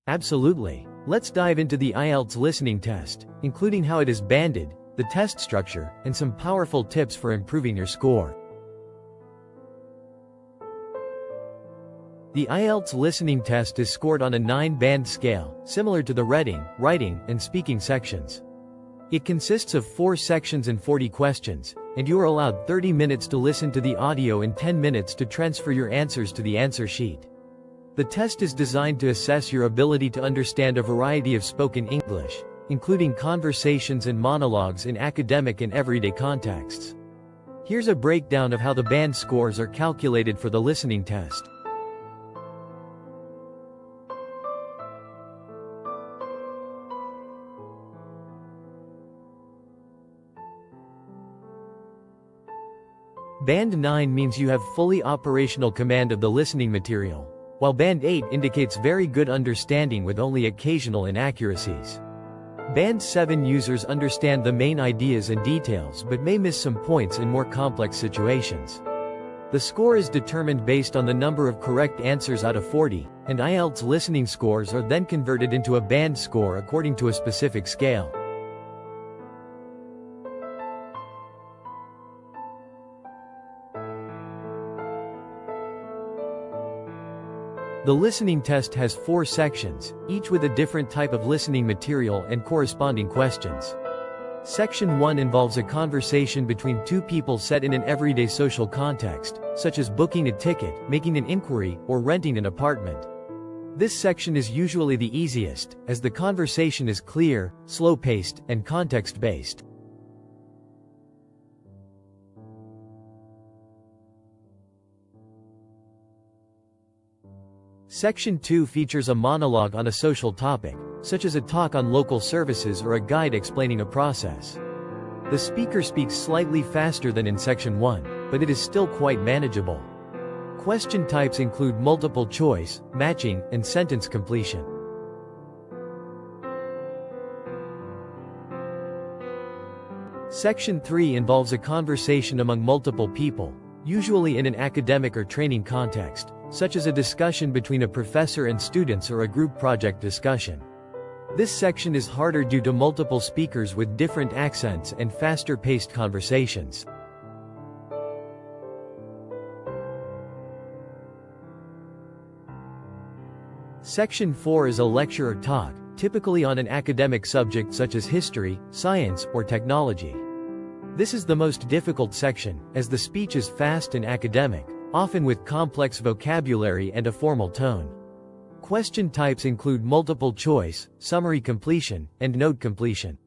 Absolutely. Let's dive into the Ielts listening test, including how it is banded, the test structure, and some powerful tips for improving your score. The Ielts listening test is scored on a 9-band scale, similar to the reading, writing, and speaking sections. It consists of 4 sections and 40 questions, and you are allowed 30 minutes to listen to the audio and 10 minutes to transfer your answers to the answer sheet. The test is designed to assess your ability to understand a variety of spoken English, including conversations and monologues in academic and everyday contexts. Here's a breakdown of how the band scores are calculated for the listening test. Band 9 means you have fully operational command of the listening material, while Band 8 indicates very good understanding with only occasional inaccuracies. Band 7 users understand the main ideas and details but may miss some points in more complex situations. The score is determined based on the number of correct answers out of 40, and Ielts listening scores are then converted into a band score according to a specific scale. The listening test has 4 sections, each with a different type of listening material and corresponding questions. Section 1 involves a conversation between 2 people set in an everyday social context, such as booking a ticket, making an inquiry, or renting an apartment. This section is usually the easiest, as the conversation is clear, slow-paced, and context-based. Section 2 features a monologue on a social topic, such as a talk on local services or a guide explaining a process. The speaker speaks slightly faster than in Section 1, but it is still quite manageable. Question types include multiple choice, matching, and sentence completion. Section 3 involves a conversation among multiple people, usually in an academic or training context, such as a discussion between a professor and students or a group project discussion. This section is harder due to multiple speakers with different accents and faster-paced conversations. Section 4 is a lecture or talk, typically on an academic subject such as history, science, or technology. This is the most difficult section, as the speech is fast and academic, often with complex vocabulary and a formal tone. Question types include multiple choice, summary completion, and note completion.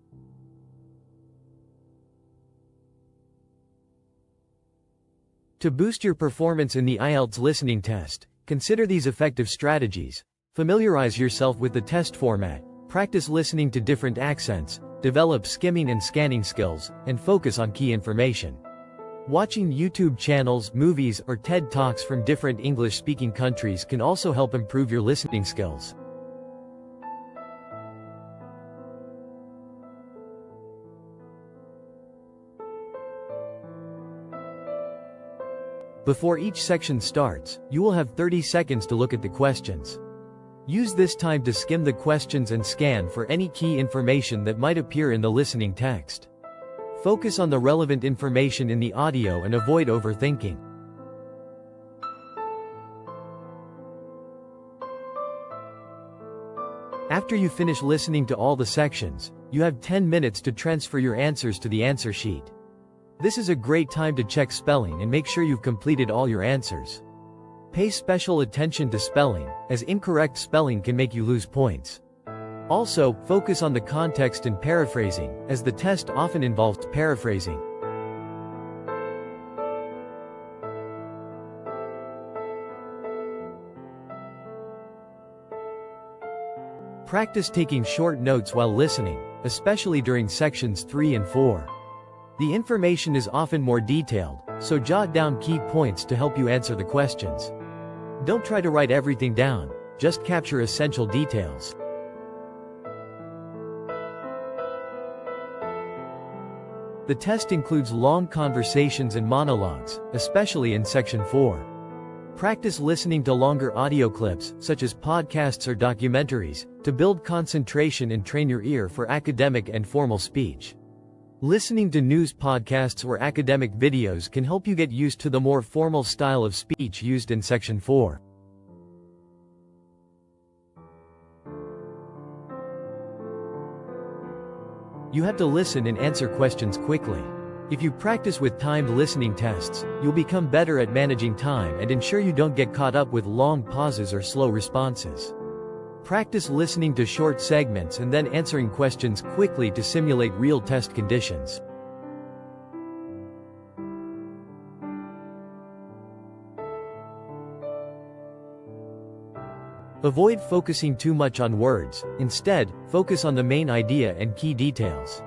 To boost your performance in the Ielts listening test, consider these effective strategies. Familiarize yourself with the test format, practice listening to different accents, develop skimming and scanning skills, and focus on key information. Watching YouTube channels, movies, or TED Talks from different English-speaking countries can also help improve your listening skills. Before each section starts, you will have 30 seconds to look at the questions. Use this time to skim the questions and scan for any key information that might appear in the listening text. Focus on the relevant information in the audio and avoid overthinking. After you finish listening to all the sections, you have 10 minutes to transfer your answers to the answer sheet. This is a great time to check spelling and make sure you've completed all your answers. Pay special attention to spelling, as incorrect spelling can make you lose points. Also, focus on the context and paraphrasing, as the test often involves paraphrasing. Practice taking short notes while listening, especially during sections 3 and 4. The information is often more detailed, so jot down key points to help you answer the questions. Don't try to write everything down, just capture essential details. The test includes long conversations and monologues, especially in Section 4. Practice listening to longer audio clips, such as podcasts or documentaries, to build concentration and train your ear for academic and formal speech. Listening to news podcasts or academic videos can help you get used to the more formal style of speech used in Section 4. You have to listen and answer questions quickly. If you practice with timed listening tests, you'll become better at managing time and ensure you don't get caught up with long pauses or slow responses. Practice listening to short segments and then answering questions quickly to simulate real test conditions. Avoid focusing too much on words. Instead, focus on the main idea and key details.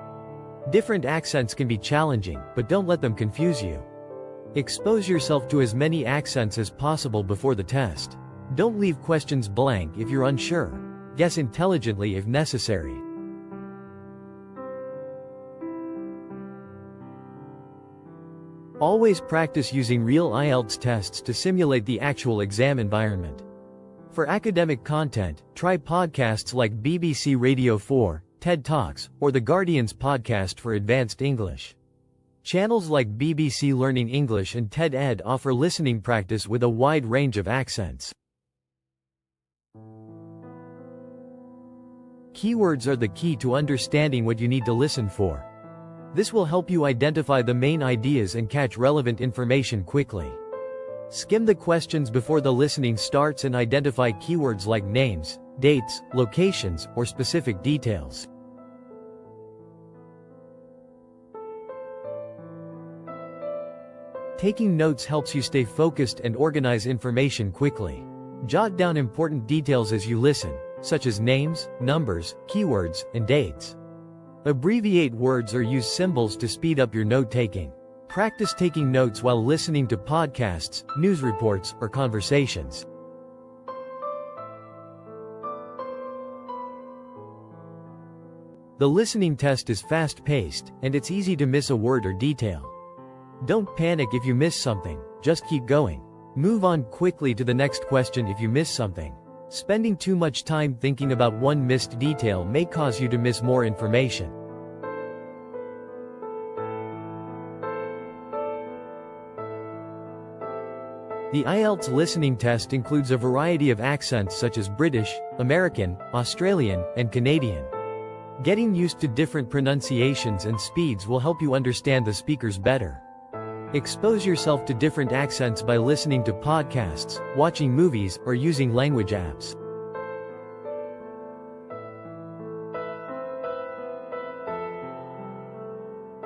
Different accents can be challenging, but don't let them confuse you. Expose yourself to as many accents as possible before the test. Don't leave questions blank if you're unsure. Guess intelligently if necessary. Always practice using real Ielts tests to simulate the actual exam environment. For academic content, try podcasts like BBC Radio 4, TED Talks, or The Guardian's podcast for advanced English. Channels like BBC Learning English and TED Ed offer listening practice with a wide range of accents. Keywords are the key to understanding what you need to listen for. This will help you identify the main ideas and catch relevant information quickly. Skim the questions before the listening starts and identify keywords like names, dates, locations, or specific details. Taking notes helps you stay focused and organize information quickly. Jot down important details as you listen, such as names, numbers, keywords, and dates. Abbreviate words or use symbols to speed up your note-taking. Practice taking notes while listening to podcasts, news reports, or conversations. The listening test is fast-paced, and it's easy to miss a word or detail. Don't panic if you miss something, just keep going. Move on quickly to the next question if you miss something. Spending too much time thinking about one missed detail may cause you to miss more information. The Ielts listening test includes a variety of accents such as British, American, Australian, and Canadian. Getting used to different pronunciations and speeds will help you understand the speakers better. Expose yourself to different accents by listening to podcasts, watching movies, or using language apps.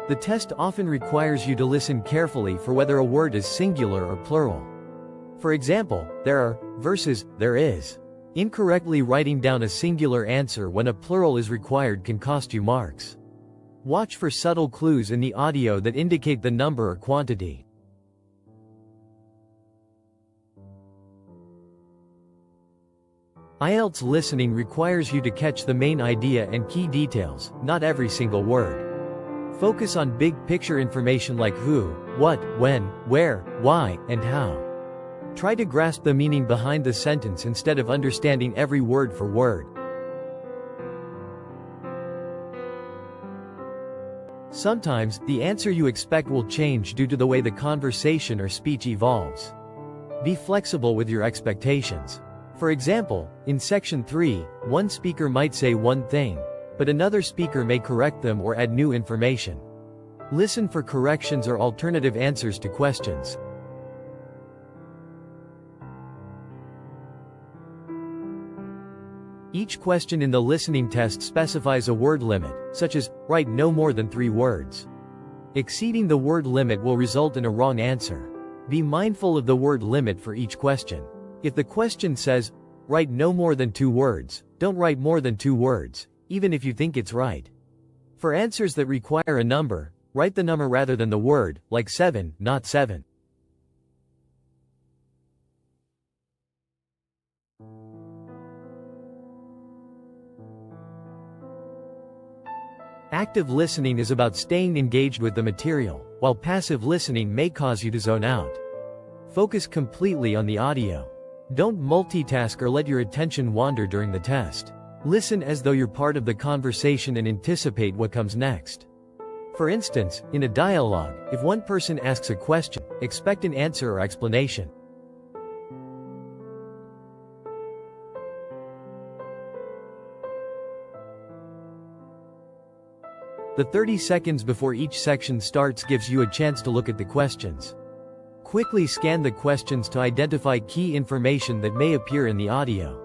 The test often requires you to listen carefully for whether a word is singular or plural. For example, there are versus there is. Incorrectly writing down a singular answer when a plural is required can cost you marks. Watch for subtle clues in the audio that indicate the number or quantity. Ielts listening requires you to catch the main idea and key details, not every single word. Focus on big picture information like who, what, when, where, why, and how. Try to grasp the meaning behind the sentence instead of understanding every word for word. Sometimes, the answer you expect will change due to the way the conversation or speech evolves. Be flexible with your expectations. For example, in Section 3, one speaker might say one thing, but another speaker may correct them or add new information. Listen for corrections or alternative answers to questions. Each question in the listening test specifies a word limit, such as, write no more than 3 words. Exceeding the word limit will result in a wrong answer. Be mindful of the word limit for each question. If the question says, write no more than 2 words, don't write more than 2 words, even if you think it's right. For answers that require a number, write the number rather than the word, like 7, not 7. Active listening is about staying engaged with the material, while passive listening may cause you to zone out. Focus completely on the audio. Don't multitask or let your attention wander during the test. Listen as though you're part of the conversation and anticipate what comes next. For instance, in a dialogue, if one person asks a question, expect an answer or explanation. The 30 seconds before each section starts gives you a chance to look at the questions. Quickly scan the questions to identify key information that may appear in the audio.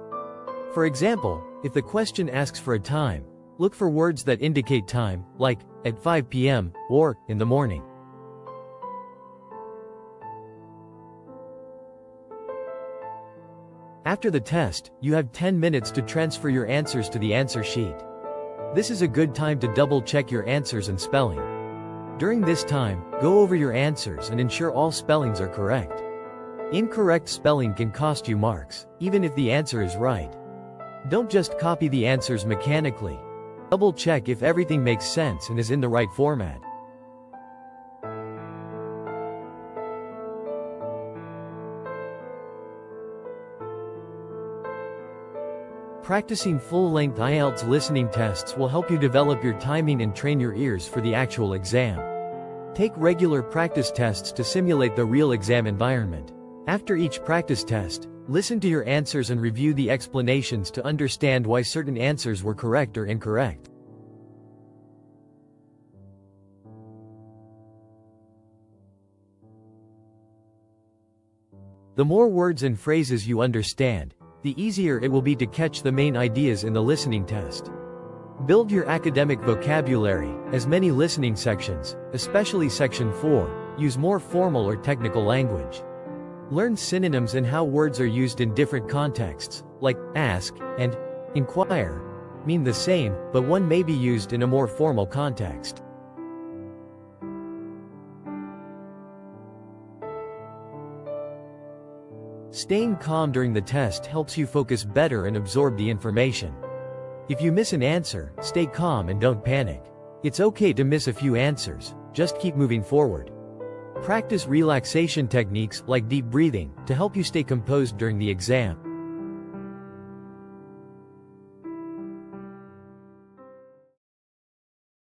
For example, if the question asks for a time, look for words that indicate time, like, at 5 p.m., or, in the morning. After the test, you have 10 minutes to transfer your answers to the answer sheet. This is a good time to double-check your answers and spelling. During this time, go over your answers and ensure all spellings are correct. Incorrect spelling can cost you marks, even if the answer is right. Don't just copy the answers mechanically. Double-check if everything makes sense and is in the right format. Practicing full-length Ielts listening tests will help you develop your timing and train your ears for the actual exam. Take regular practice tests to simulate the real exam environment. After each practice test, listen to your answers and review the explanations to understand why certain answers were correct or incorrect. The more words and phrases you understand, the easier it will be to catch the main ideas in the listening test. Build your academic vocabulary, as many listening sections, especially Section 4, use more formal or technical language. Learn synonyms and how words are used in different contexts, like ask and inquire mean the same, but one may be used in a more formal context. Staying calm during the test helps you focus better and absorb the information. If you miss an answer, stay calm and don't panic. It's okay to miss a few answers, just keep moving forward. Practice relaxation techniques like deep breathing to help you stay composed during the exam.